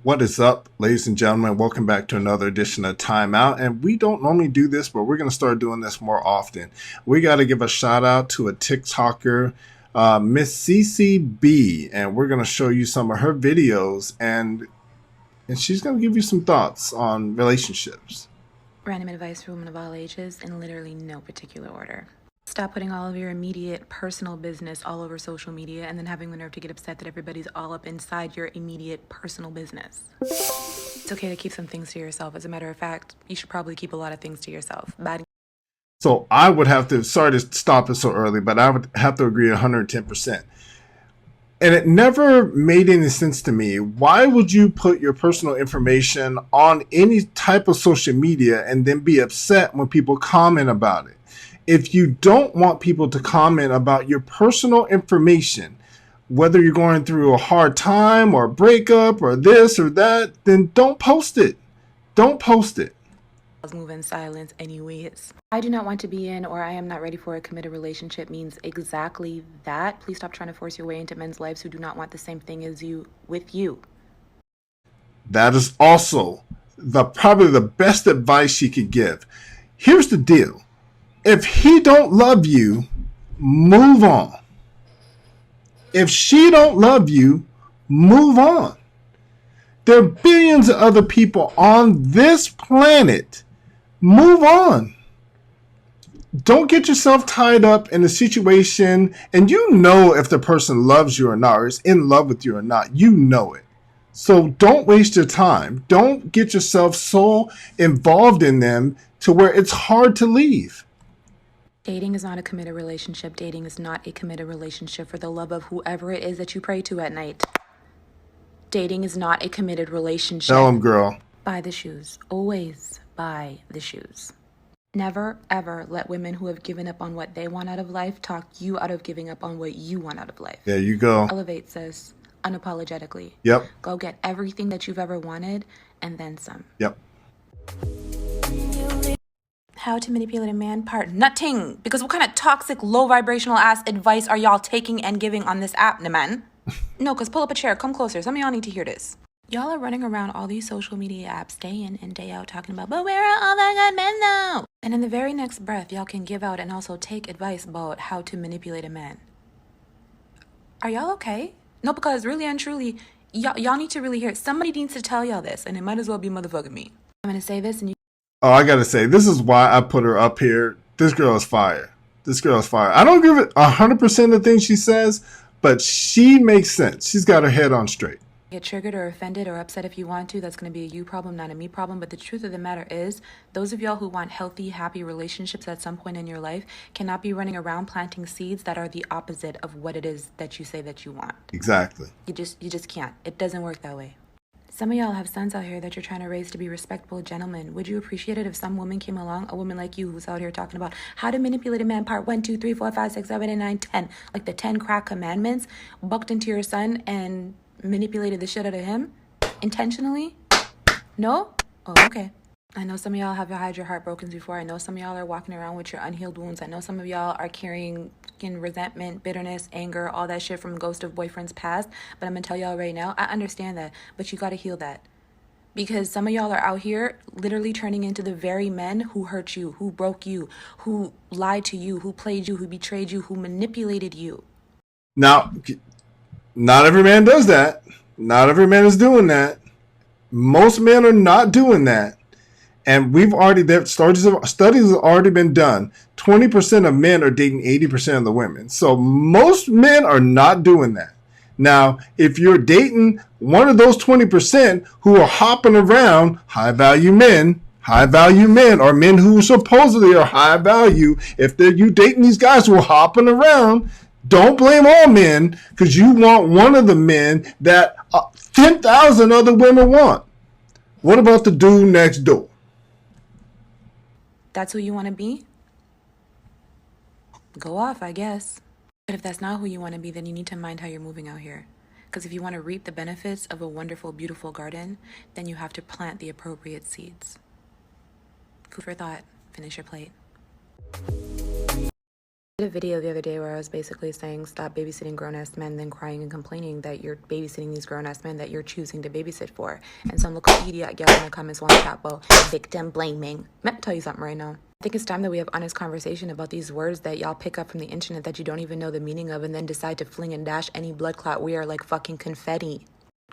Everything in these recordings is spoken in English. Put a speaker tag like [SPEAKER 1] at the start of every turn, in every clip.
[SPEAKER 1] What is up, ladies and gentlemen? Welcome back to another edition of Time Out. And we don't normally do this, but we're going to start doing this more often. We got to give a shout out to a TikToker, Miss CCB, and we're going to show you some of her videos, and she's going to give you some thoughts on relationships.
[SPEAKER 2] Random advice for women of all ages in literally no particular order. Stop putting all of your immediate personal business all over social media and then having the nerve to get upset that everybody's all up inside your immediate personal business. It's okay to keep some things to yourself. As a matter of fact, you should probably keep a lot of things to yourself.
[SPEAKER 1] So I would have to, sorry to stop it so early, but I would have to agree 110%. And it never made any sense to me. Why would you put your personal information on any type of social media and then be upset when people comment about it? If you don't want people to comment about your personal information, whether you're going through a hard time or a breakup or this or that, then don't post it. Don't post it.
[SPEAKER 2] Move in silence anyways. I do not want to be in, or I am not ready for a committed relationship means exactly that. Please stop trying to force your way into men's lives who do not want the same thing as you with you.
[SPEAKER 1] That is also probably the best advice she could give. Here's the deal. If he don't love you, move on. If she don't love you, move on. There are billions of other people on this planet. Move on. Don't get yourself tied up in a situation, and you know if the person loves you or not, or is in love with you or not. You know it. So don't waste your time. Don't get yourself so involved in them to where it's hard to leave.
[SPEAKER 2] Dating is not a committed relationship. Dating is not a committed relationship for the love of whoever it is that you pray to at night. Dating is not a committed relationship.
[SPEAKER 1] Tell him, girl.
[SPEAKER 2] Buy the shoes. Always buy the shoes. Never, ever let women who have given up on what they want out of life talk you out of giving up on what you want out of life.
[SPEAKER 1] There you go.
[SPEAKER 2] Elevate, sis, unapologetically.
[SPEAKER 1] Yep.
[SPEAKER 2] Go get everything that you've ever wanted and then some.
[SPEAKER 1] Yep.
[SPEAKER 2] How to manipulate a man? Part nothing. Because what kind of toxic, low vibrational ass advice are y'all taking and giving on this app, man? No, because pull up a chair. Come closer. Some of y'all need to hear this. Y'all are running around all these social media apps day in and day out talking about, but where are all the good men now? And in the very next breath, y'all can give out and also take advice about how to manipulate a man. Are y'all okay? No, because really and truly, y'all need to really hear it. Somebody needs to tell y'all this, and it might as well be motherfucking me. I'm going to say this, and you...
[SPEAKER 1] Oh, I gotta say, this is why I put her up here. This girl is fire. This girl is fire. I don't give it 100% of the things she says, but she makes sense. She's got her head on straight.
[SPEAKER 2] Get triggered or offended or upset if you want to. That's going to be a you problem, not a me problem. But the truth of the matter is, those of y'all who want healthy, happy relationships at some point in your life cannot be running around planting seeds that are the opposite of what it is that you say that you want.
[SPEAKER 1] Exactly.
[SPEAKER 2] You just can't. It doesn't work that way. Some of y'all have sons out here that you're trying to raise to be respectable gentlemen. Would you appreciate it if some woman came along, a woman like you who's out here talking about how to manipulate a man, part 1, 2, 3, 4, 5, 6, 7, and 9, 10, like the 10 crack commandments, bucked into your son and manipulated the shit out of him intentionally? No? Oh, okay. I know some of y'all have had your heart broken before. I know some of y'all are walking around with your unhealed wounds. I know some of y'all are carrying resentment, bitterness, anger, all that shit from ghost of boyfriends past. But I'm going to tell y'all right now, I understand that. But you got to heal that. Because some of y'all are out here literally turning into the very men who hurt you, who broke you, who lied to you, who played you, who betrayed you, who manipulated you.
[SPEAKER 1] Now, not every man does that. Not every man is doing that. Most men are not doing that. And studies have already been done. 20% of men are dating 80% of the women. So most men are not doing that. Now, if you're dating one of those 20% who are hopping around, high value men, or men who supposedly are high value, if you dating these guys who are hopping around, don't blame all men because you want one of the men that 10,000 other women want. What about the dude next door?
[SPEAKER 2] That's who you want to be? Go off, I guess. But if that's not who you want to be, then you need to mind how you're moving out here. Because if you want to reap the benefits of a wonderful, beautiful garden, then you have to plant the appropriate seeds. Food for thought. Finish your plate. I did a video the other day where I was basically saying stop babysitting grown-ass men, then crying and complaining that you're babysitting these grown-ass men that you're choosing to babysit for. And some little idiot gal in the comments want to chat about victim blaming. Let me tell you something right now. I think it's time that we have honest conversation about these words that y'all pick up from the internet that you don't even know the meaning of and then decide to fling and dash any blood clot we are like fucking confetti.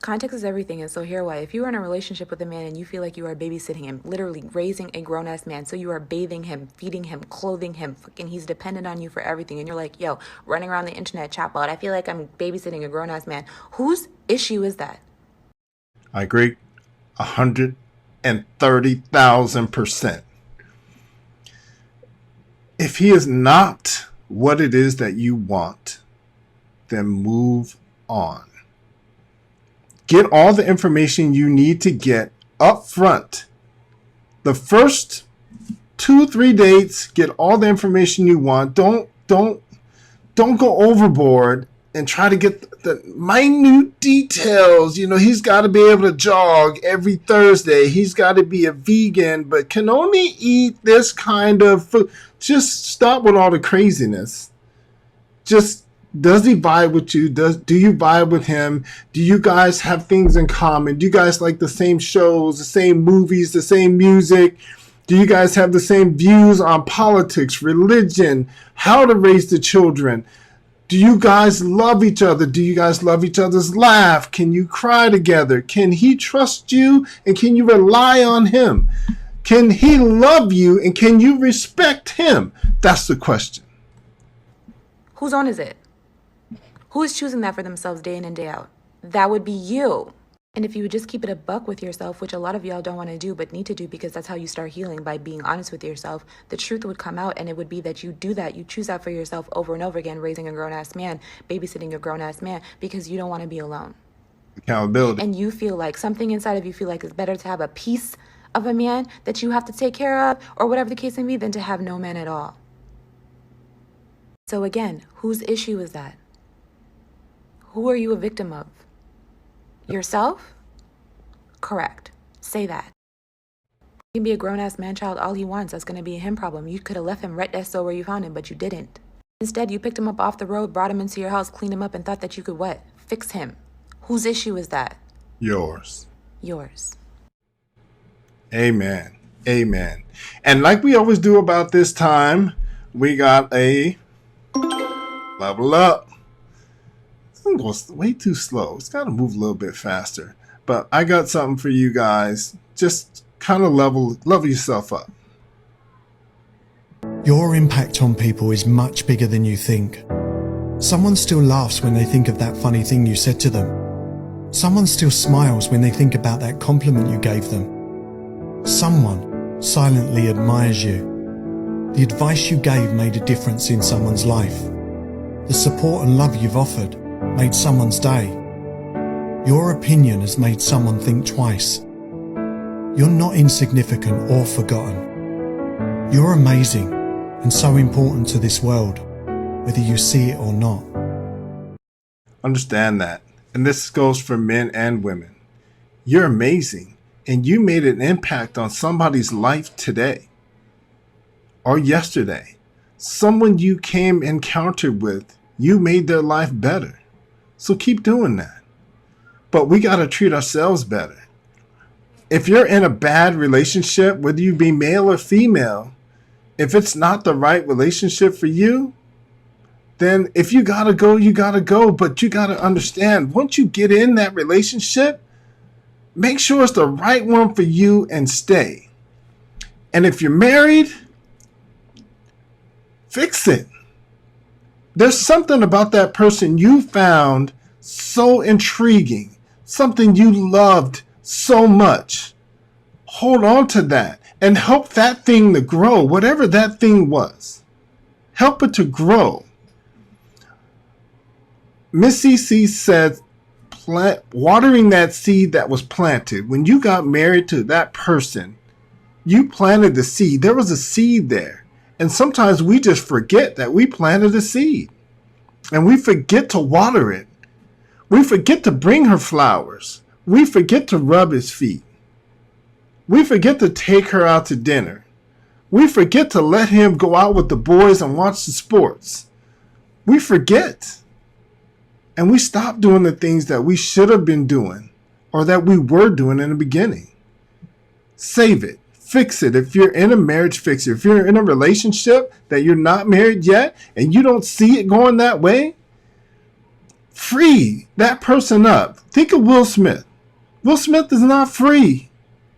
[SPEAKER 2] Context is everything, and so here why. If you are in a relationship with a man and you feel like you are babysitting him, literally raising a grown-ass man, so you are bathing him, feeding him, clothing him, fucking he's dependent on you for everything, and you're like, yo, running around the internet chat about, I feel like I'm babysitting a grown-ass man. Whose issue is that?
[SPEAKER 1] I agree 130,000%. If he is not what it is that you want, then move on. Get all the information you need to get up front. The first 2-3 dates, get all the information you want. Don't go overboard and try to get the minute details. You know, he's got to be able to jog every Thursday. He's got to be a vegan, but can only eat this kind of food. Just stop with all the craziness. Just, does he vibe with you? Do you vibe with him? Do you guys have things in common? Do you guys like the same shows, the same movies, the same music? Do you guys have the same views on politics, religion, how to raise the children? Do you guys love each other? Do you guys love each other's laugh? Can you cry together? Can he trust you and can you rely on him? Can he love you and can you respect him? That's the question.
[SPEAKER 2] Whose own is it? Who is choosing that for themselves day in and day out? That would be you. And if you would just keep it a buck with yourself, which a lot of y'all don't want to do but need to do because that's how you start healing, by being honest with yourself, the truth would come out, and it would be that you do that. You choose that for yourself over and over again, raising a grown-ass man, babysitting a grown-ass man, because you don't want to be alone.
[SPEAKER 1] Accountability.
[SPEAKER 2] And you feel like something inside of you feel like it's better to have a piece of a man that you have to take care of or whatever the case may be than to have no man at all. So again, whose issue is that? Who are you a victim of? Yourself? Correct. Say that. He can be a grown-ass man-child all he wants. That's going to be a him problem. You could have left him right there so where you found him, but you didn't. Instead, you picked him up off the road, brought him into your house, cleaned him up, and thought that you could what? Fix him. Whose issue is that?
[SPEAKER 1] Yours.
[SPEAKER 2] Yours.
[SPEAKER 1] Amen. Amen. And like we always do about this time, we got a level up. It goes way too slow. It's got to move a little bit faster. But I got something for you guys. Just kind of level yourself up.
[SPEAKER 3] Your impact on people is much bigger than you think. Someone still laughs when they think of that funny thing you said to them. Someone still smiles when they think about that compliment you gave them. Someone silently admires you. The advice you gave made a difference in someone's life. The support and love you've offered made someone's day. Your opinion has made someone think twice. You're not insignificant or forgotten. You're amazing and so important to this world, whether you see it or not.
[SPEAKER 1] Understand that. And this goes for men and women. You're amazing, and you made an impact on somebody's life today or yesterday. Someone you came encountered with, you made their life better. So keep doing that. But we got to treat ourselves better. If you're in a bad relationship, whether you be male or female, if it's not the right relationship for you, then if you got to go, you got to go. But you got to understand, once you get in that relationship, make sure it's the right one for you and stay. And if you're married, fix it. There's something about that person you found so intriguing, something you loved so much. Hold on to that and help that thing to grow, whatever that thing was. Help it to grow. Miss CC said, watering that seed that was planted. When you got married to that person, you planted the seed. There was a seed there. And sometimes we just forget that we planted a seed. And we forget to water it. We forget to bring her flowers. We forget to rub his feet. We forget to take her out to dinner. We forget to let him go out with the boys and watch the sports. We forget. And we stop doing the things that we should have been doing or that we were doing in the beginning. Save it. Fix it. If you're in a marriage, fix it. If you're in a relationship that you're not married yet and you don't see it going that way, free that person up. Think of Will Smith. Will Smith is not free.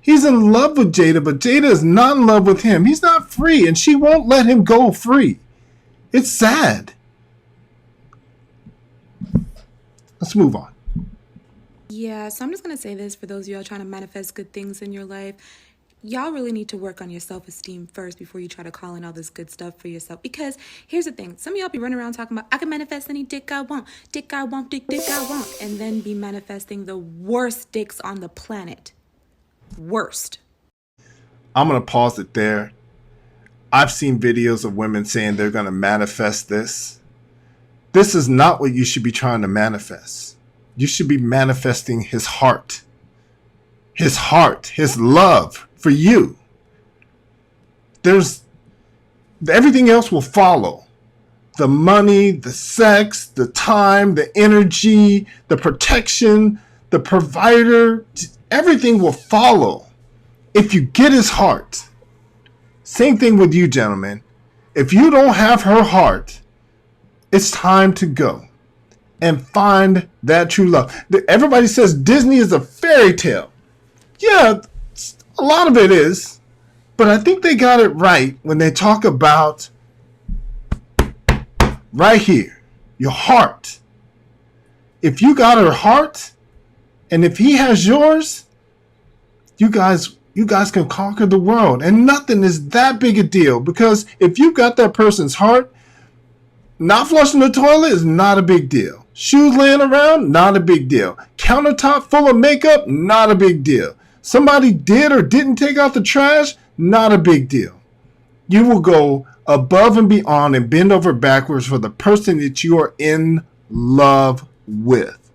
[SPEAKER 1] He's in love with Jada, but Jada is not in love with him. He's not free, and she won't let him go free. It's sad. Let's move on.
[SPEAKER 2] Yeah, so I'm just going to say this for those of y'all trying to manifest good things in your life. Y'all really need to work on your self-esteem first before you try to call in all this good stuff for yourself. Because here's the thing. Some of y'all be running around talking about, I can manifest any dick I want. Dick I want, dick I want. And then be manifesting the worst dicks on the planet. Worst.
[SPEAKER 1] I'm going to pause it there. I've seen videos of women saying they're going to manifest this. This is not what you should be trying to manifest. You should be manifesting his heart. His heart, his love for you. Everything else will follow. The money, the sex, the time, the energy, the protection, the provider, everything will follow if you get his heart. Same thing with you, gentlemen. If you don't have her heart, it's time to go and find that true love. Everybody says Disney is a fairy tale. Yeah, a lot of it is. But I think they got it right when they talk about right here, your heart. If you got her heart, and if he has yours, you guys can conquer the world. And nothing is that big a deal, because if you got that person's heart, not flushing the toilet is not a big deal. Shoes laying around, not a big deal. Countertop full of makeup, not a big deal. Somebody did or didn't take out the trash, not a big deal. You will go above and beyond and bend over backwards for the person that you are in love with.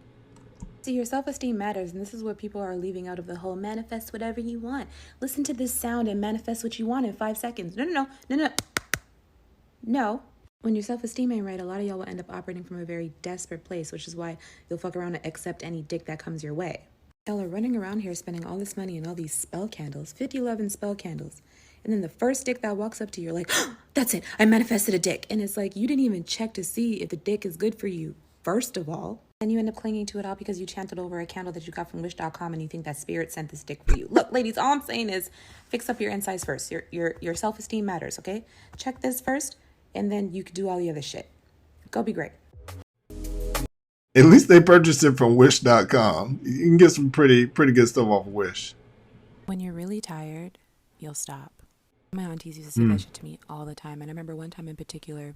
[SPEAKER 2] See, your self-esteem matters, and this is what people are leaving out of the whole manifest whatever you want. Listen to this sound and manifest what you want in 5 seconds. No. When your self-esteem ain't right, a lot of y'all will end up operating from a very desperate place, which is why you'll fuck around and accept any dick that comes your way. Y'all are running around here spending all this money and all these spell candles, 50-11 spell candles. And then the first dick that walks up to you, you're like, oh, that's it, I manifested a dick. And it's like, you didn't even check to see if the dick is good for you, first of all. And you end up clinging to it all because you chanted over a candle that you got from wish.com and you think that spirit sent this dick for you. Look, ladies, all I'm saying is fix up your insides first. Your self-esteem matters, okay? Check this first, and then you can do all the other shit. Go be great.
[SPEAKER 1] At least they purchased it from wish.com. You can get some pretty good stuff off of Wish.
[SPEAKER 2] When you're really tired, you'll stop. My aunties used to say that shit to me all the time. And I remember one time in particular,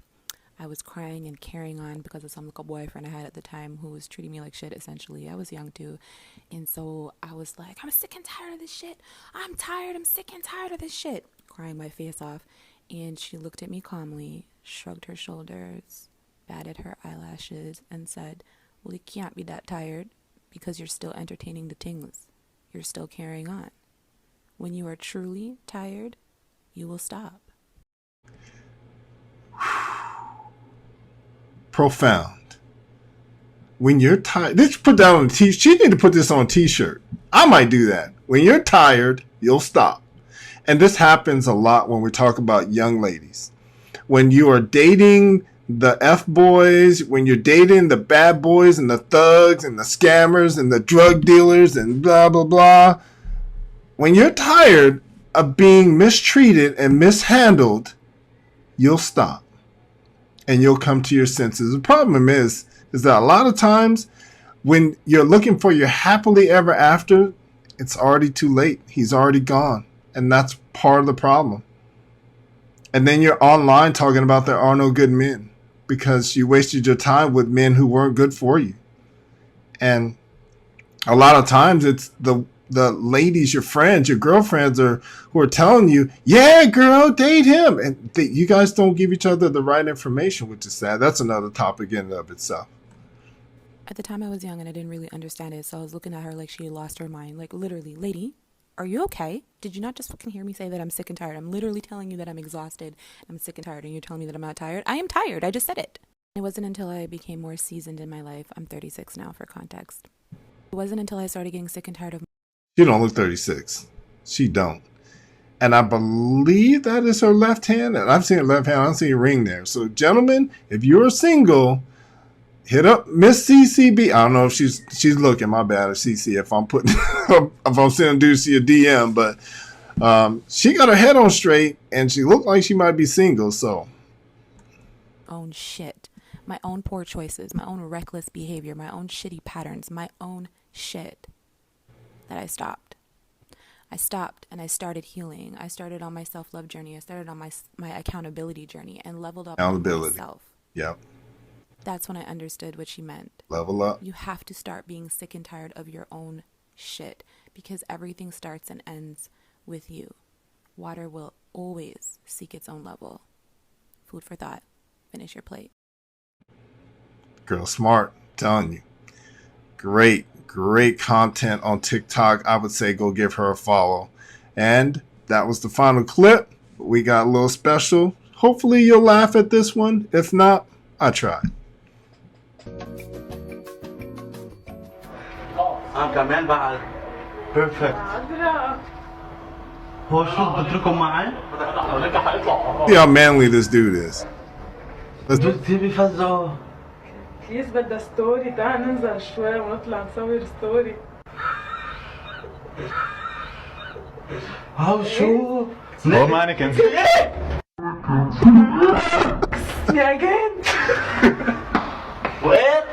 [SPEAKER 2] I was crying and carrying on because of some little boyfriend I had at the time who was treating me like shit, essentially. I was young too. And so I was like, I'm sick and tired of this shit. I'm sick and tired of this shit. Crying my face off. And she looked at me calmly, shrugged her shoulders, batted her eyelashes, and said, well, you can't be that tired because you're still entertaining the things. You're still carrying on. When you are truly tired, you will stop.
[SPEAKER 1] Profound. When you're tired, let's put that on a t-shirt. She need to put this on a t-shirt. I might do that. When you're tired, you'll stop. And this happens a lot when we talk about young ladies. When you are dating the F-boys, when you're dating the bad boys and the thugs and the scammers and the drug dealers and blah, blah, blah. When you're tired of being mistreated and mishandled, you'll stop. And you'll come to your senses. The problem is that a lot of times when you're looking for your happily ever after, it's already too late. He's already gone. And that's part of the problem. And then you're online talking about there are no good men because you wasted your time with men who weren't good for you. And a lot of times it's the ladies, your friends, your girlfriends who are telling you, yeah, girl, date him. And you guys don't give each other the right information, which is sad. That's another topic in and of itself.
[SPEAKER 2] At the time I was young and I didn't really understand it. So I was looking at her like she had lost her mind. Like literally, lady, Are you okay? Did you not just fucking hear me say that I'm sick and tired? I'm literally telling you that I'm exhausted. I'm sick and tired, and you're telling me that I'm not tired? I am tired. I just said it. It wasn't until I became more seasoned in my life. I'm 36 now, for context. It wasn't until I started getting sick and tired of...
[SPEAKER 1] She don't look 36. She don't. And I believe that is her left hand. And I've seen her left hand. I don't see a ring there. So, gentlemen, if you're single, hit up Miss CCB. I don't know if she's looking. My bad, CC. If I'm putting, if I'm sending dudes to your DM, but she got her head on straight, and she looked like she might be single. So,
[SPEAKER 2] own shit, my own poor choices, my own reckless behavior, my own shitty patterns, my own shit. That I stopped. I stopped and I started healing. I started on my self-love journey. I started on my accountability journey and leveled up on myself.
[SPEAKER 1] Yep.
[SPEAKER 2] That's when I understood what she meant.
[SPEAKER 1] Level up.
[SPEAKER 2] You have to start being sick and tired of your own shit, because everything starts and ends with you. Water will always seek its own level. Food for thought. Finish your plate.
[SPEAKER 1] Girl, smart. I'm telling you. Great content on TikTok. I would say go give her a follow. And that was the final clip. We got a little special. Hopefully you'll laugh at this one. If not, I tried.
[SPEAKER 4] كمان بعد بيرفكت هو شو بتركوا معي؟
[SPEAKER 1] See how manly this dude is.
[SPEAKER 4] كتير بيفزعوا
[SPEAKER 5] بليز بدها ستوري. تعال ننزل شوي ونطلع نصور ستوري.
[SPEAKER 4] هاو شو؟
[SPEAKER 6] هو مانيكن
[SPEAKER 5] Me again.
[SPEAKER 4] وين؟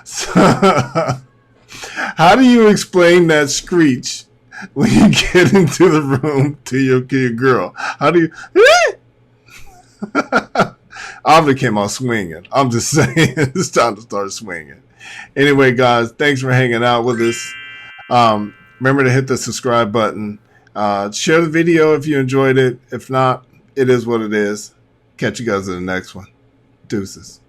[SPEAKER 1] So, how do you explain that screech when you get into the room to your girl? How do you... Obviously came out swinging. I'm just saying, it's time to start swinging. Anyway, guys, thanks for hanging out with us. Remember to hit the subscribe button. Share the video if you enjoyed it. If not, it is what it is. Catch you guys in the next one. Deuces.